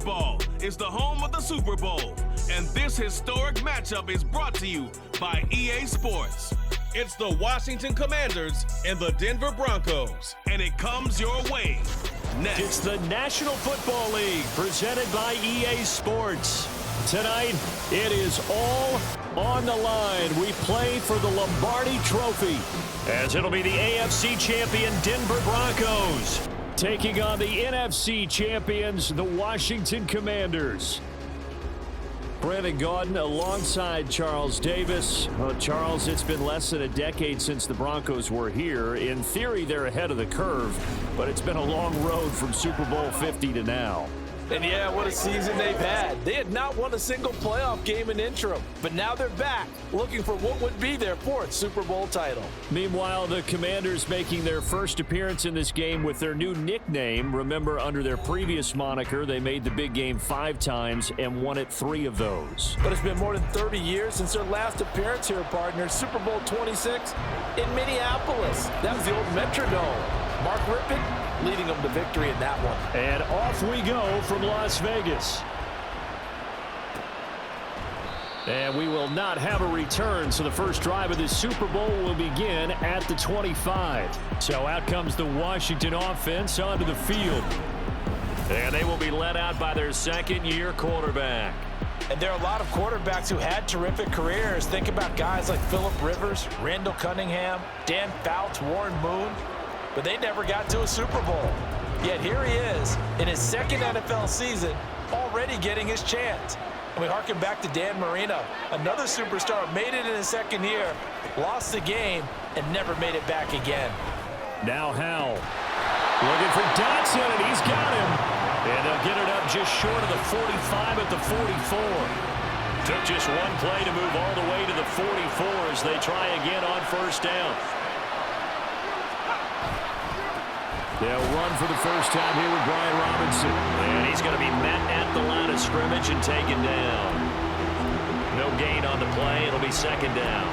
football is the home of the Super Bowl, and this historic matchup is brought to you by EA Sports. It's the Washington Commanders and the Denver Broncos, and it comes your way next. It's the National Football League presented by EA Sports. Tonight, it is all on the line. We play for the Lombardi Trophy, as it'll be the AFC champion Denver Broncos taking on the NFC champions, the Washington Commanders. Brandon Gaudin alongside Charles Davis. Charles, it's been less than a decade since the Broncos were here. In theory, they're ahead of the curve, but it's been a long road from Super Bowl 50 to now. And yeah, what a season they've had. They had not won a single playoff game in interim, but now they're back looking for what would be their fourth Super Bowl title. Meanwhile, the Commanders making their first appearance in this game with their new nickname. Remember, under their previous moniker, they made the big game 5 times and won it 3 of those. But it's been more than 30 years since their last appearance here, partner. Super Bowl 26 in Minneapolis. That was the old Metrodome. Mark Rippon leading them to victory in that one. And off we go from Las Vegas. And we will not have a return, so the first drive of this Super Bowl will begin at the 25. So out comes the Washington offense onto the field. And they will be led out by their second-year quarterback. And there are a lot of quarterbacks who had terrific careers. Think about guys like Phillip Rivers, Randall Cunningham, Dan Fouts, Warren Moon. But they never got to a Super Bowl. Yet here he is in his second NFL season, already getting his chance. And we harken back to Dan Marino, another superstar, made it in his second year, lost the game, and never made it back again. Now Howell looking for Dotson, and he's got him. And they'll get it up just short of the 45 at the 44. Took just one play to move all the way to the 44 as they try again on first down. They'll run for the first time here with Brian Robinson. And he's going to be met at the line of scrimmage and taken down. No gain on the play. It'll be second down.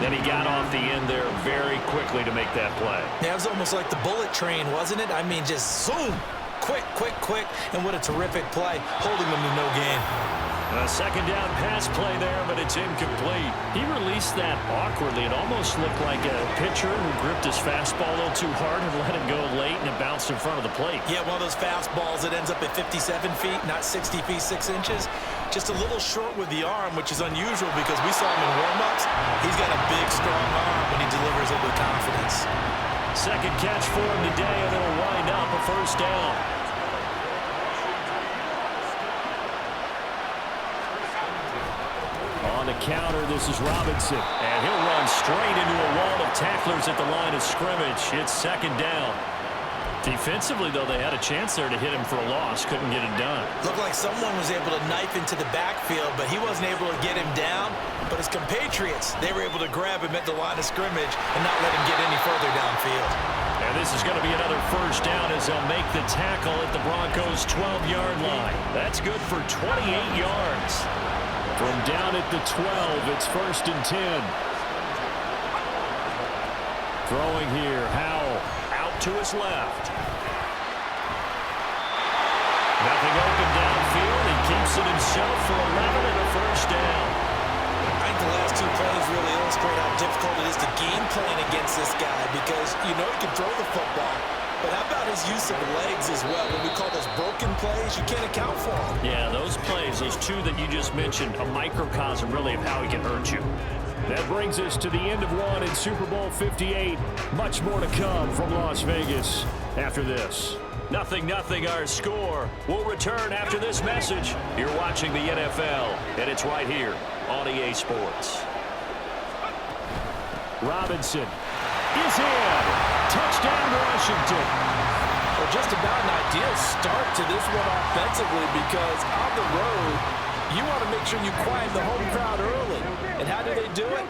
Then he got off the end there very quickly to make that play. Yeah, it was almost like the bullet train, wasn't it? I mean, just zoom. Quick, quick, quick. And what a terrific play, holding them to no gain. A second down pass play there, but it's incomplete. He released that awkwardly. It almost looked like a pitcher who gripped his fastball a little too hard and let it go late, and it bounced in front of the plate. Yeah, one of those fastballs that ends up at 57 feet, not 60 feet, 6 inches. Just a little short with the arm, which is unusual because we saw him in warm-ups. He's got a big, strong arm when he delivers it with confidence. Second catch for him today, and it'll wind up a first down. On the counter, this is Robinson. And he'll run straight into a wall of tacklers at the line of scrimmage. It's second down. Defensively, though, they had a chance there to hit him for a loss. Couldn't get it done. Looked like someone was able to knife into the backfield, but he wasn't able to get him down. But his compatriots, they were able to grab him at the line of scrimmage and not let him get any further downfield. And this is going to be another first down as they'll make the tackle at the Broncos' 12-yard line. That's good for 28 yards. From down at the 12, it's first and 10. Throwing here, Howell out to his left. Nothing open downfield. He keeps it himself for 11 and a first down. I think the last 2 plays really illustrate how difficult it is to game plan against this guy because you know he can throw the football. But how about his use of legs as well? When we call those broken plays, you can't account for them. Yeah, those plays, those 2 that you just mentioned, a microcosm really of how he can hurt you. That brings us to the end of one in Super Bowl 58. Much more to come from Las Vegas after this. 0-0 our score. We'll return after this message. You're watching the NFL, and it's right here on EA Sports. Robinson is in. Touchdown, Washington. Well, just about an ideal start to this one offensively because on the road, you want to make sure you quiet the home crowd early. And how do they do it?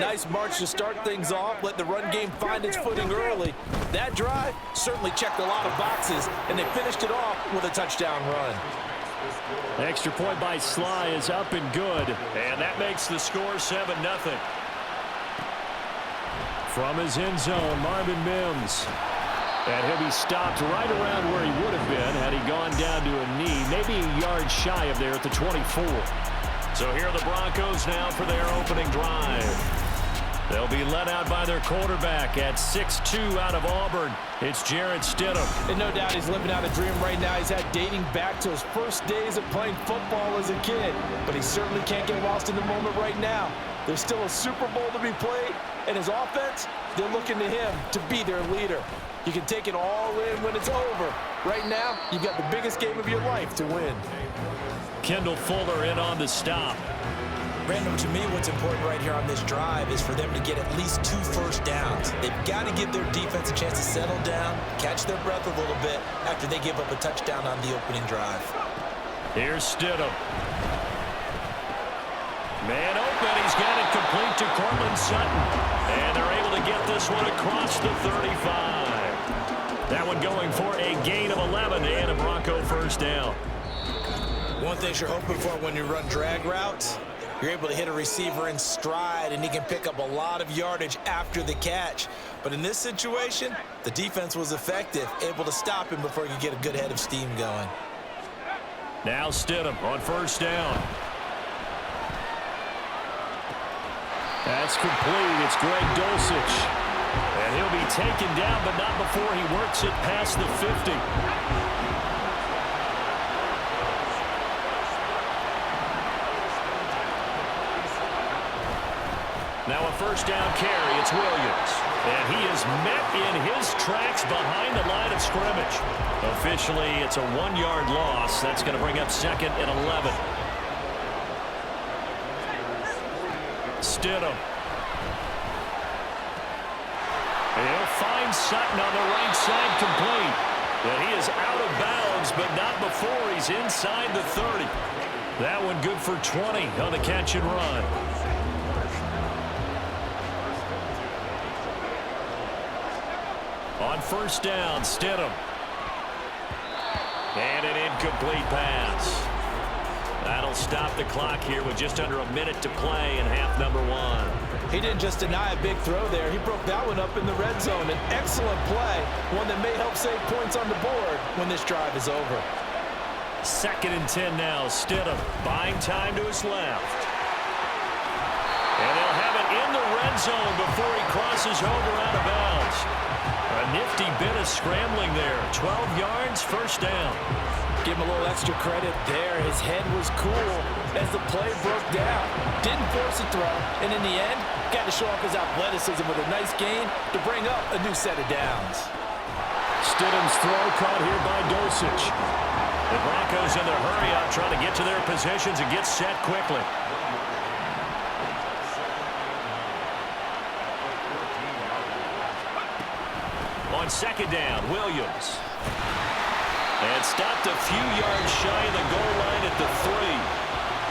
Nice march to start things off, let the run game find its footing early. That drive certainly checked a lot of boxes, and they finished it off with a touchdown run. Extra point by Sly is up and good, and that makes the score 7-0. From his end zone, Marvin Mims. And he'll be stopped right around where he would have been had he gone down to a knee, maybe a yard shy of there at the 24. So here are the Broncos now for their opening drive. They'll be led out by their quarterback at 6'2" out of Auburn. It's Jarrett Stidham. And no doubt he's living out a dream right now. He's had dating back to his first days of playing football as a kid. But he certainly can't get lost in the moment right now. There's still a Super Bowl to be played, and his offense, they're looking to him to be their leader. You can take it all in when it's over. Right now, you've got the biggest game of your life to win. Kendall Fuller in on the stop. Random, to me, what's important right here on this drive is for them to get at least 2 first downs. They've got to give their defense a chance to settle down, catch their breath a little bit after they give up a touchdown on the opening drive. Here's Stidham. Man open. He's got it complete to Cortland Sutton. And they're able to get this one across the 35. That one going for a gain of 11 and a Bronco first down. One thing you're hoping for when you run drag routes, you're able to hit a receiver in stride, and he can pick up a lot of yardage after the catch. But in this situation, the defense was effective, able to stop him before he could get a good head of steam going. Now Stidham on first down. That's complete. It's Greg Dulcich. And he'll be taken down, but not before he works it past the 50. Now a first down carry. It's Williams. And he is met in his tracks behind the line of scrimmage. Officially, it's a 1-yard loss. That's going to bring up 2nd and 11. Stidham. He'll find Sutton on the right side complete. And he is out of bounds, but not before he's inside the 30. That one good for 20 on the catch and run. On first down, Stidham. And an incomplete pass. That'll stop the clock here with just under a minute to play in half number 1. He didn't just deny a big throw there. He broke that one up in the red zone. An excellent play, one that may help save points on the board when this drive is over. 2nd and 10 now. Stidham buying time to his left. And they'll have it in the red zone before he crosses over out of bounds. A nifty bit of scrambling there. 12 yards, first down. Give him a little extra credit there. His head was cool as the play broke down. Didn't force a throw, and in the end, got to show off his athleticism with a nice gain to bring up a new set of downs. Stidham's throw caught here by Dulcich. The Broncos in their hurry up, trying to get to their positions and get set quickly. On second down, Williams. And stopped a few yards shy of the goal line at the 3.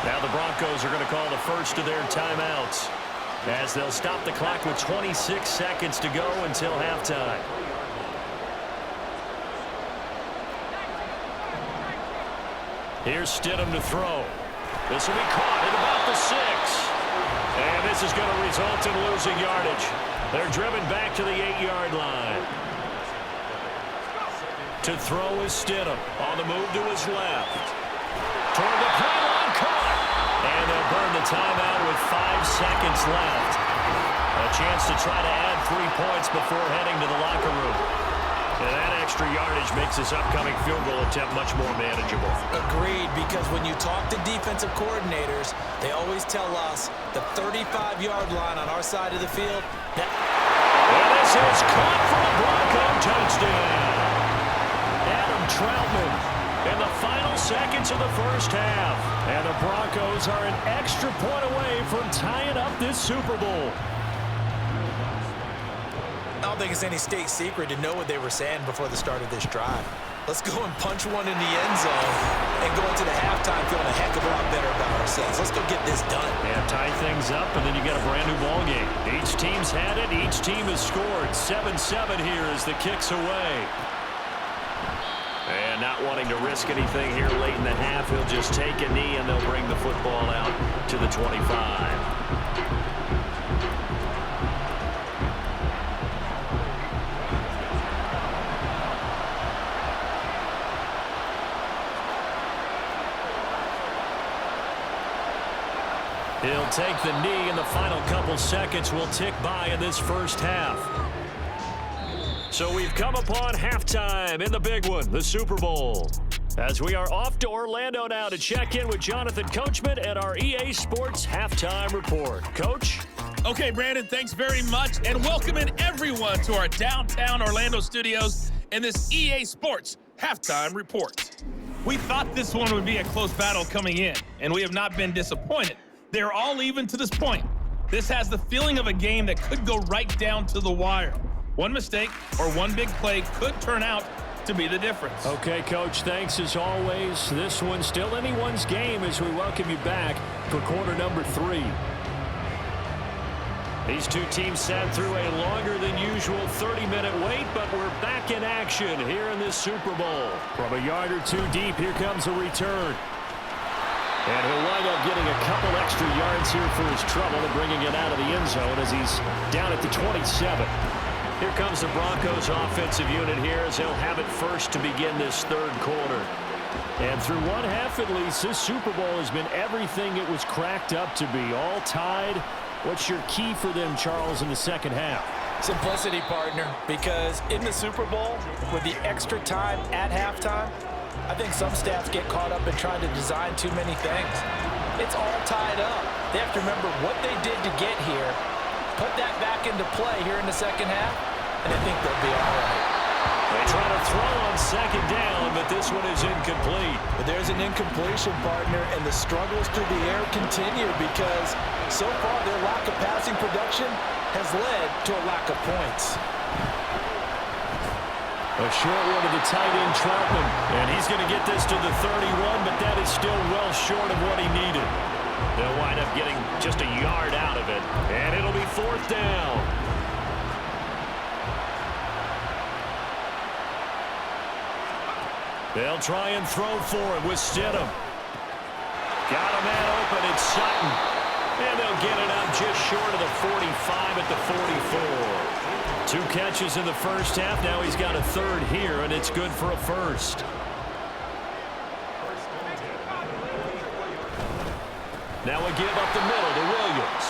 Now the Broncos are going to call the first of their timeouts as they'll stop the clock with 26 seconds to go until halftime. Here's Stidham to throw. This will be caught at about the 6. And this is going to result in losing yardage. They're driven back to the 8-yard line. To throw is Stidham. On the move to his left. Toward the pylon, caught. And they'll burn the timeout with 5 seconds left. A chance to try to add 3 points before heading to the locker room. And that extra yardage makes this upcoming field goal attempt much more manageable. Agreed, because when you talk to defensive coordinators, they always tell us the 35-yard line on our side of the field. And this is caught for a Bronco touchdown. Troutman in the final seconds of the first half. And the Broncos are an extra point away from tying up this Super Bowl. I don't think it's any state secret to know what they were saying before the start of this drive. Let's go and punch one in the end zone and go into the halftime feeling a heck of a lot better about ourselves. Let's go get this done. Yeah, tie things up, and then you get a brand new ball game. Each team's had it. Each team has scored. 7-7 here as the kick's away. And not wanting to risk anything here late in the half, he'll just take a knee and they'll bring the football out to the 25. He'll take the knee, and the final couple seconds will tick by in this first half. So we've come upon halftime in the big one, the Super Bowl. As we are off to Orlando now to check in with Jonathan Coachman at our EA Sports Halftime Report. Coach? Okay, Brandon, thanks very much, and welcome in everyone to our downtown Orlando studios and this EA Sports Halftime Report. We thought this one would be a close battle coming in, and we have not been disappointed. They're all even to this point. This has the feeling of a game that could go right down to the wire. One mistake or one big play could turn out to be the difference. Okay, Coach, thanks as always. This one's still anyone's game as we welcome you back for quarter number 3. These two teams sat through a longer than usual 30-minute wait, but we're back in action here in this Super Bowl. From a yard or two deep, here comes a return. And he'll wind up getting a couple extra yards here for his trouble and bringing it out of the end zone as he's down at the 27. Here comes the Broncos offensive unit here as they'll have it first to begin this third quarter. And through one half at least, this Super Bowl has been everything it was cracked up to be. All tied. What's your key for them, Charles, in the second half? Simplicity, partner, because in the Super Bowl, with the extra time at halftime, I think some staffs get caught up in trying to design too many things. It's all tied up. They have to remember what they did to get here, put that back into play here in the second half, and I think they'll be all right. They try to throw on second down, but this one is incomplete. But there's an incompletion, partner, and the struggles through the air continue because so far their lack of passing production has led to a lack of points. A short one to the tight end, Troutman, and he's going to get this to the 31, but that is still well short of what he needed. They'll wind up getting just a yard out of it, and it'll be fourth down. They'll try and throw for it with Stidham. Got a man open, it's Sutton. And they'll get it up just short of the 45 at the 44. 2 catches in the first half. Now he's got a third here, and it's good for a first. Now we give up the middle to Williams.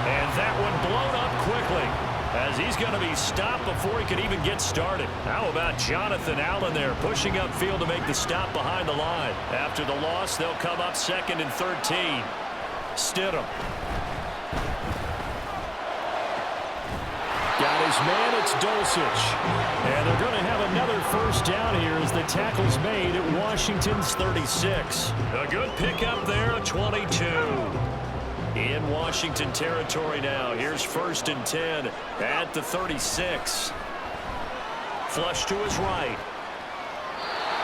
And that one blown up quickly as he's going to be stopped before he can even get started. How about Jonathan Allen there pushing upfield to make the stop behind the line? After the loss, they'll come up 2nd and 13. Stidham. Got his man, it's Dulcich. And they're going to have another first down here as the tackle's made at Washington's 36. A good pickup there at 22. In Washington territory now. Here's 1st and 10 at the 36. Flush to his right.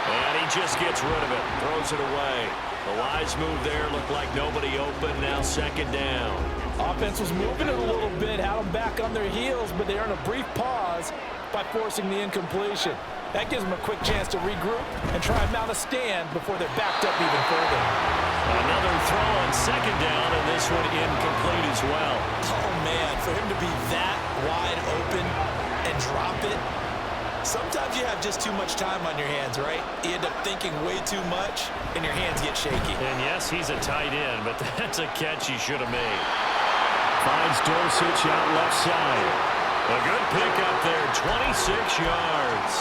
And he just gets rid of it. Throws it away. The wise move there. Looked like nobody open. Now 2nd down. Offense was moving it a little bit, had them back on their heels, but they earn a brief pause by forcing the incompletion. That gives them a quick chance to regroup and try and mount a stand before they're backed up even further. Another throw on 2nd down, and this one incomplete as well. Oh, man, for him to be that wide open and drop it, sometimes you have just too much time on your hands, right? You end up thinking way too much, and your hands get shaky. And yes, he's a tight end, but that's a catch he should have made. Finds Dulcich out left side. A good pickup there, 26 yards.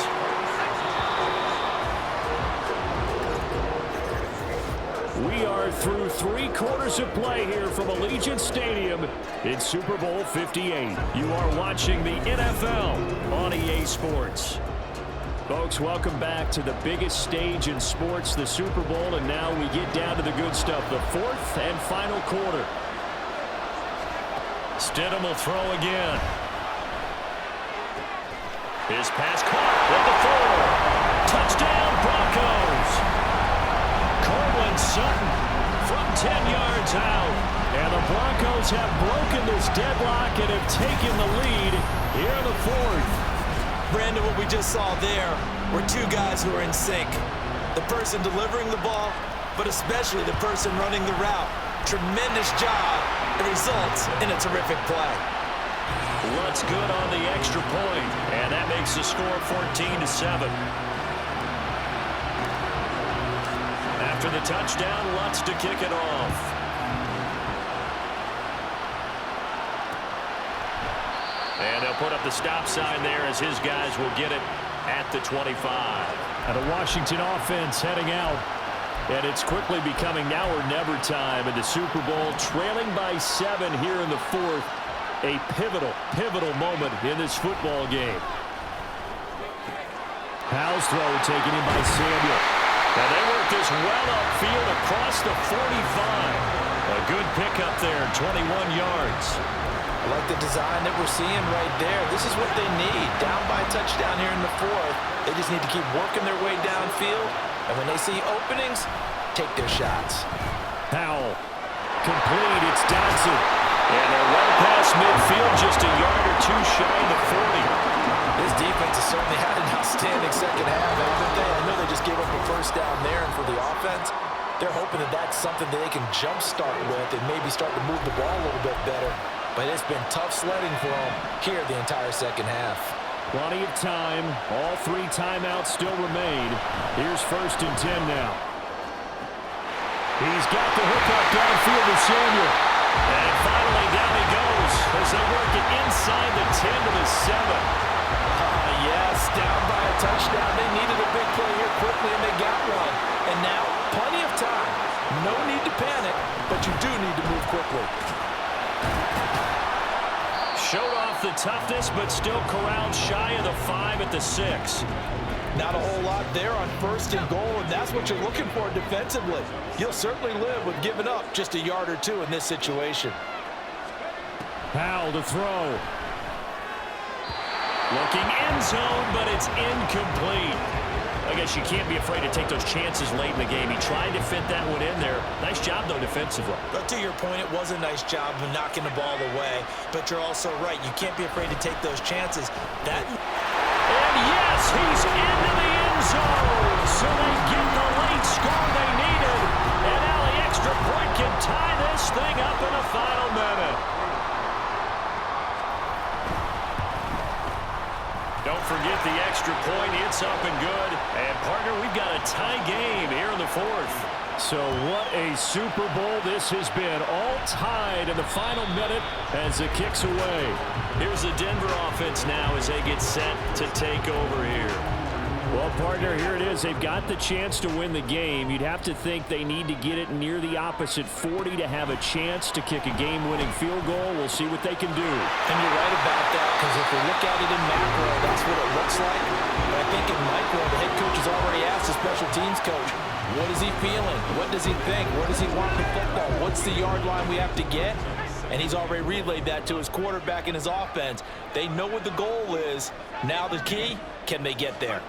We are through 3 quarters of play here from Allegiant Stadium in Super Bowl 58. You are watching the NFL on EA Sports. Folks, welcome back to the biggest stage in sports, the Super Bowl, and now we get down to the good stuff, the 4th and final quarter. Stidham will throw again. His pass caught at the 4. Touchdown, Broncos. Cortland Sutton from 10 yards out. And the Broncos have broken this deadlock and have taken the lead here in the 4th. Brandon, what we just saw there were 2 guys who are in sync. The person delivering the ball, but especially the person running the route. Tremendous job. It results in a terrific play. Lutz good on the extra point, and that makes the score 14-7. After the touchdown, Lutz to kick it off. And they'll put up the stop sign there as his guys will get it at the 25. And the Washington offense heading out. And it's quickly becoming now or never time in the Super Bowl, trailing by 7 here in the fourth. A pivotal moment in this football game. Howell's throw taken in by Samuel. Now they work this well upfield across the 45. A good pickup there, 21 yards. I like the design that we're seeing right there. This is what they need. Down by a touchdown here in the fourth. They just need to keep working their way downfield. And when they see openings, take their shots. Howell. Complete. It's Dodson. And they're well past midfield, just a yard or two shy of the 40. This defense has certainly had an outstanding second half, haven't they? I know they just gave up a first down there, and for the offense, they're hoping that that's something that they can jumpstart with and maybe start to move the ball a little bit better. But it's been tough sledding for them here the entire second half. Plenty of time. All 3 timeouts still remain. Here's 1st and 10 now. He's got the hook up downfield to Samuel. And finally down he goes as they work it inside the 10 to the 7. Yes, down by a touchdown. They needed a big play here quickly, and they got one. And now, plenty of time. No need to panic, but you do need to move quickly. Showed off the toughness, but still corralled shy of the 5 at the 6. Not a whole lot there on 1st and goal, and that's what you're looking for defensively. You'll certainly live with giving up just a yard or 2 in this situation. Howell to throw. Looking end zone, but it's incomplete. I guess you can't be afraid to take those chances late in the game. He tried to fit that one in there. Nice job, though, defensively. But to your point, it was a nice job of knocking the ball away. But you're also right. You can't be afraid to take those chances. And yes, he's into the end zone. So they get the late score they needed. And now the extra point can tie this thing up in the final minute. Don't forget the extra point. It's up and good. And, partner, we've got a tie game here in the fourth. So what a Super Bowl this has been. All tied in the final minute as it kicks away. Here's the Denver offense now as they get set to take over here. Well, partner, here it is. They've got the chance to win the game. You'd have to think they need to get it near the opposite 40 to have a chance to kick a game-winning field goal. We'll see what they can do. And you're right about that, because if we look at it in macro, that's what it looks like. But I think in micro, the head coach has already asked the special teams coach, what is he feeling? What does he think? What does he want in the football? What's the yard line we have to get? And he's already relayed that to his quarterback and his offense. They know what the goal is. Now the key, can they get there?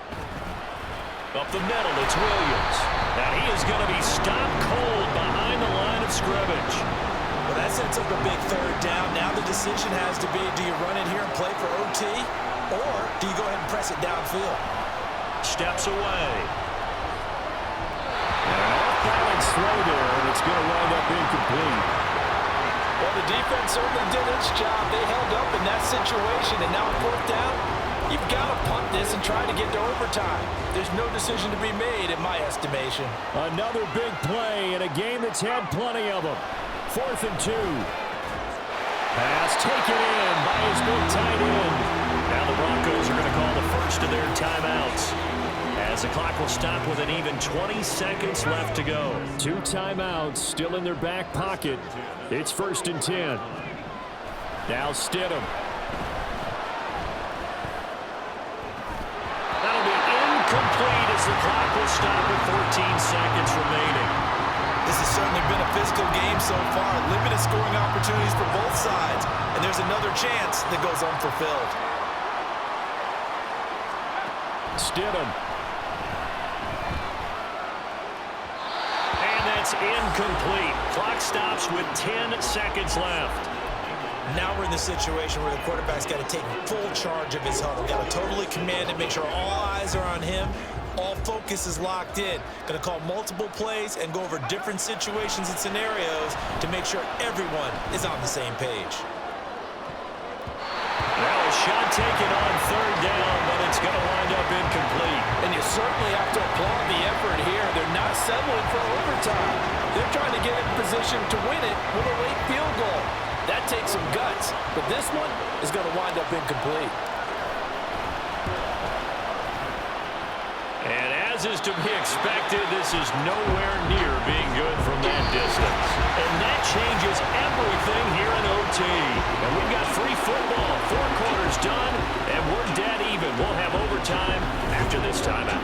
Up the middle, it's Williams. Now he is going to be stopped cold behind the line of scrimmage. Well, that sets up a big 3rd down. Now the decision has to be, do you run it here and play for OT? Or do you go ahead and press it downfield? Steps away. Balance throw there, and it's going to wind up incomplete. Well, the defense certainly did its job. They held up in that situation, and now 4th down, you've got to punt this and try to get to overtime. There's no decision to be made, in my estimation. Another big play in a game that's had plenty of them. 4th and 2. Pass taken in by his big tight end. Now the Broncos are going to call the first of their timeouts, as the clock will stop with an even 20 seconds left to go. 2 timeouts still in their back pocket. It's 1st and 10. Now Stidham. That'll be incomplete as the clock will stop with 14 seconds remaining. This has certainly been a physical game so far. Limited scoring opportunities for both sides. And there's another chance that goes unfulfilled. Stidham. And that's incomplete. Clock stops with 10 seconds left. Now we're in the situation where the quarterback's got to take full charge of his huddle. Got to totally command it, make sure all eyes are on him. All focus is locked in. Going to call multiple plays and go over different situations and scenarios to make sure everyone is on the same page. Now a shot taken on 3rd down, but it's going to wind up incomplete. And you certainly have to applaud the effort here. They're not settling for overtime. They're trying to get in position to win it with a late field goal. That takes some guts, but this one is going to wind up incomplete. And as is to be expected, this is nowhere near being good from that distance. And that changes everything here in OT. And we've got free football, 4 quarters done, and we're dead even. We'll have overtime after this timeout.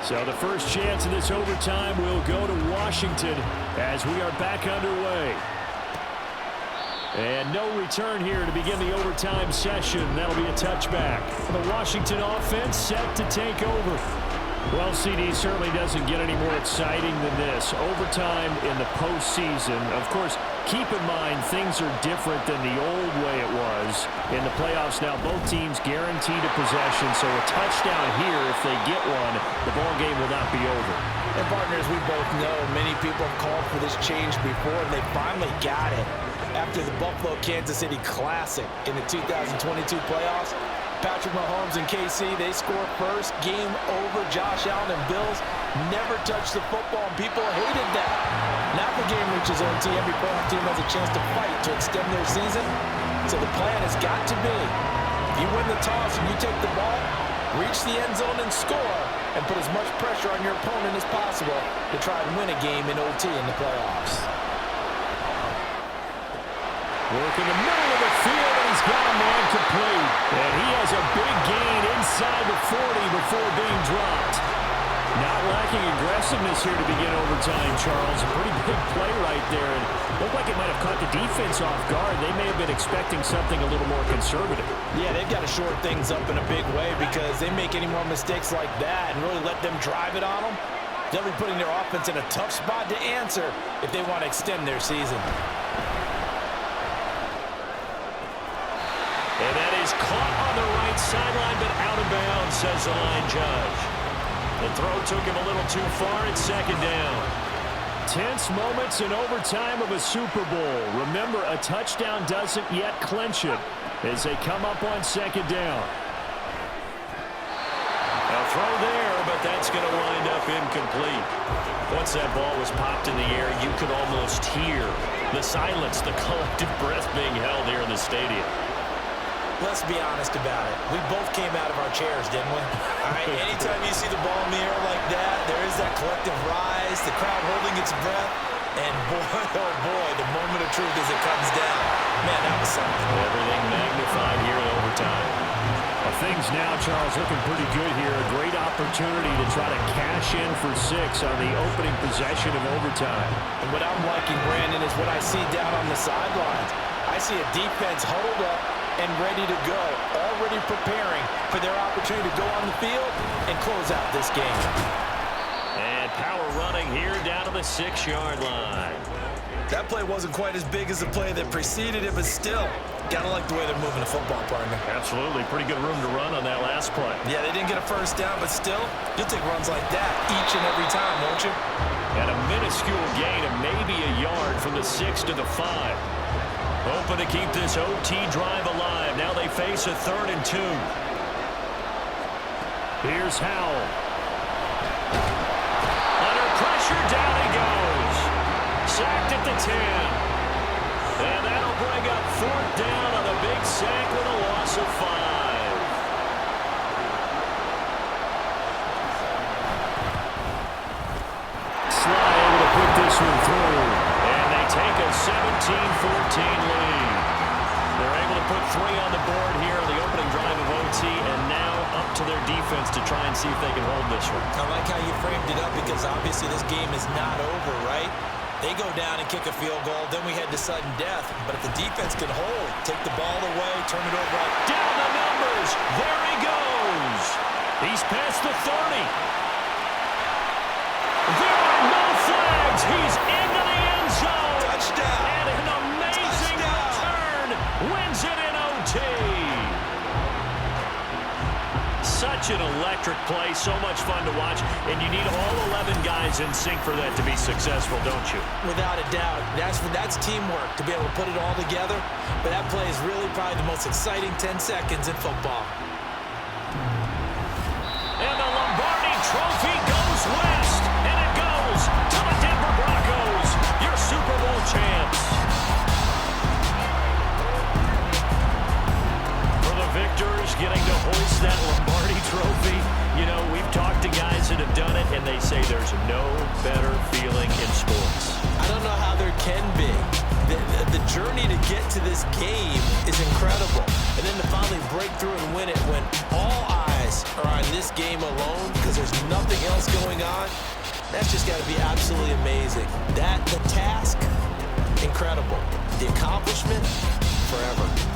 So the first chance of this overtime will go to Washington as we are back underway. And no return here to begin the overtime session. That'll be a touchback. The Washington offense set to take over. Well, CD certainly doesn't get any more exciting than this. Overtime in the postseason. Of course, keep in mind things are different than the old way it was. In the playoffs now, both teams guaranteed a possession, so a touchdown here, if they get one, the ball game will not be over. And partners, we both know many people have called for this change before, and they finally got it. After the Buffalo-Kansas City Classic in the 2022 playoffs, Patrick Mahomes and KC, they score first. Game over. Josh Allen and Bills never touched the football, and people hated that. Now the game reaches OT. Every playoff team has a chance to fight to extend their season. So the plan has got to be, if you win the toss and you take the ball, reach the end zone and score, and put as much pressure on your opponent as possible to try and win a game in OT in the playoffs. Work in the middle of the field, and he's got a man complete. And he has a big gain inside the 40 before being dropped. Not lacking aggressiveness here to begin overtime, Charles. A pretty big play right there. And looked like it might have caught the defense off guard. They may have been expecting something a little more conservative. Yeah, they've got to shore things up in a big way, because they make any more mistakes like that and really let them drive it on them, they'll be putting their offense in a tough spot to answer if they want to extend their season. And that is caught on the right sideline, but out of bounds, says the line judge. The throw took him a little too far. It's second down. Tense moments in overtime of a Super Bowl. Remember, a touchdown doesn't yet clinch it as they come up on second down. A throw there, but that's going to wind up incomplete. Once that ball was popped in the air, you could almost hear the silence, the collective breath being held here in the stadium. Let's be honest about it. We both came out of our chairs, didn't we? All right, anytime you see the ball in the air like that, there is that collective rise, the crowd holding its breath, and boy, oh boy, the moment of truth as it comes down. Man, that was something. Everything magnified here in overtime. Well, things now, Charles, looking pretty good here. A great opportunity to try to cash in for 6 on the opening possession of overtime. And what I'm liking, Brandon, is what I see down on the sidelines. I see a defense huddled up and ready to go, already preparing for their opportunity to go on the field and close out this game. And power running here down to the 6-yard line. That play wasn't quite as big as the play that preceded it, but still, gotta like the way they're moving the football, partner. Absolutely. Pretty good room to run on that last play. Yeah, they didn't get a first down, but still, you'll take runs like that each and every time, won't you? And a minuscule gain of maybe a yard from the 6 to the 5. Hoping to keep this OT drive alive. Now they face a 3rd and 2. Here's Howell. Under pressure, down he goes. Sacked at the 10. And that'll bring up 4th down on the big sack with a loss of 5. Sly able to put this one through. And they take a 17-14 lead. They're able to put 3 on the board here on the opening drive of OT, and now up to their defense to try and see if they can hold this one. I like how you framed it up, because obviously this game is not over, right? They go down and kick a field goal, then we head to sudden death. But if the defense can hold, take the ball away, turn it over. Down the numbers. There he goes. He's past the 30. There are no flags. He's into the end zone. Touchdown. And an amazing return wins it in OT. such an electric play, so much fun to watch, and you need all 11 guys in sync for that to be successful, don't you? Without a doubt. That's teamwork to be able to put it all together. But that play is really probably the most exciting 10 seconds in football. And the Lombardi Trophy goes west, and it goes to the Denver Broncos, your Super Bowl champs. For the victors getting to hoist that Lombardi Trophy, you know, we've talked to guys that have done it, and they say there's no better feeling in sports. I don't know how there can be. The journey to get to this game is incredible. And then to finally break through and win it when all eyes are on this game alone because there's nothing else going on, that's just got to be absolutely amazing. The task, incredible. The accomplishment, forever.